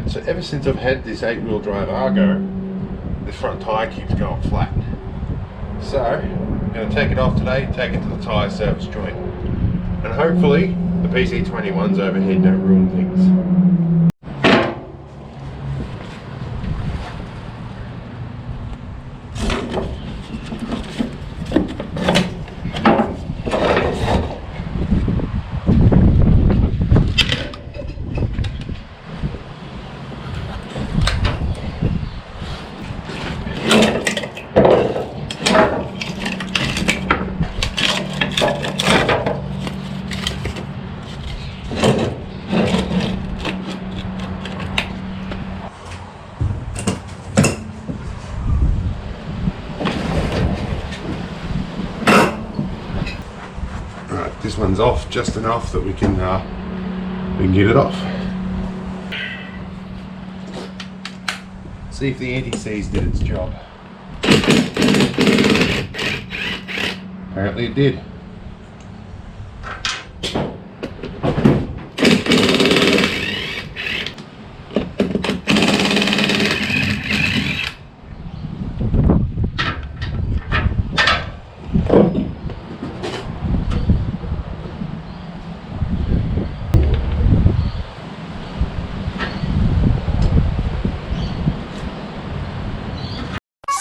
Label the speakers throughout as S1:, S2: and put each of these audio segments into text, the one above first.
S1: Alright, so ever since I've had this 8-wheel drive Argo, the front tyre keeps going flat. So, I'm going to take it off today, take it to the tyre service joint. And hopefully, the PC21's overhead don't ruin things. This one's off just enough that we can get it off. See if the anti-seize did its job. Apparently it did.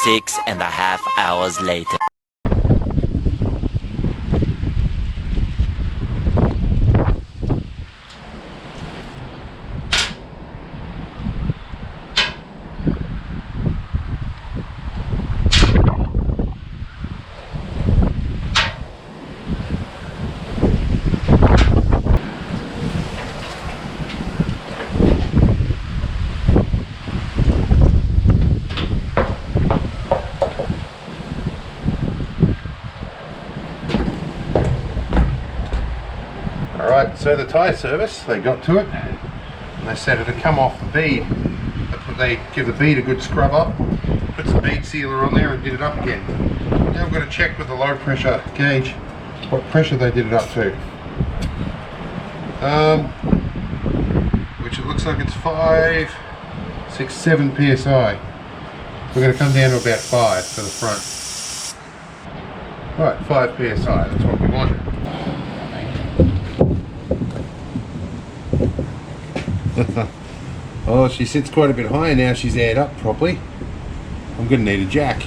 S2: Six and a half hours later.
S1: Alright, so the tyre service, they got to it and they said it'd come off the bead. They give the bead a good scrub up, put some bead sealer on there and did it up again. Now I've got to check with the low pressure gauge what pressure they did it up to. Which it looks like it's 5, 6, 7 psi. We're going to come down to about 5 for the front. Right, 5 psi, that's what we wanted. Oh, she sits quite a bit higher now she's aired up properly. I'm going to need a jack.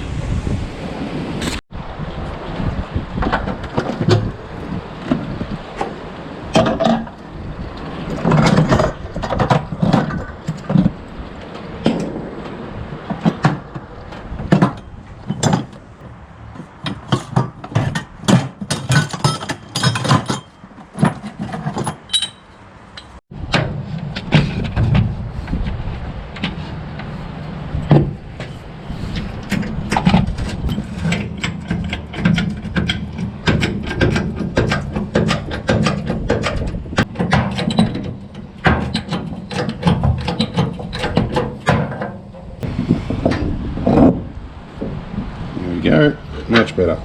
S1: Go, much better.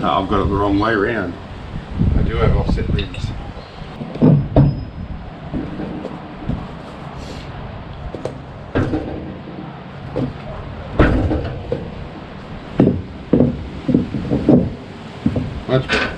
S1: I've got it the wrong way around. I do have offset rims. Much better.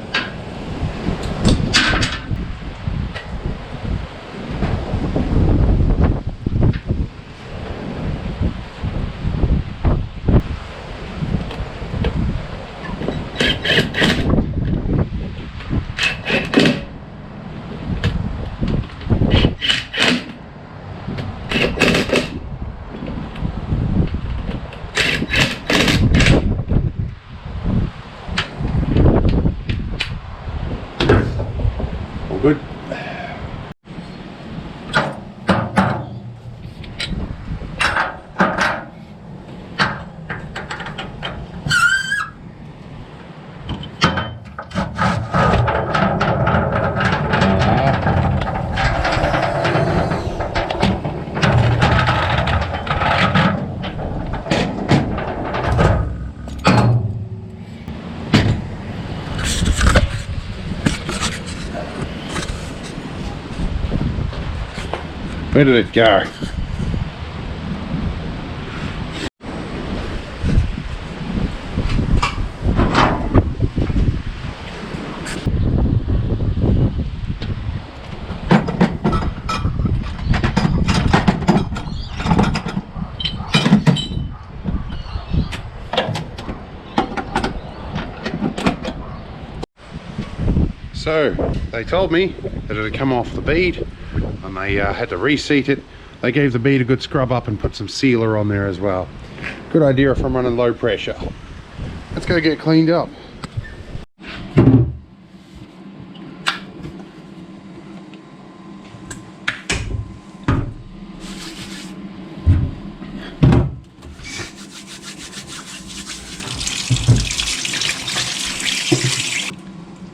S1: Where did it go? So they told me that it had come off the bead and they had to reseat it. They gave the bead a good scrub up and put some sealer on there as well. Good idea if I'm running low pressure. Let's go get cleaned up.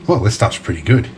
S1: Well, this stuff's pretty good.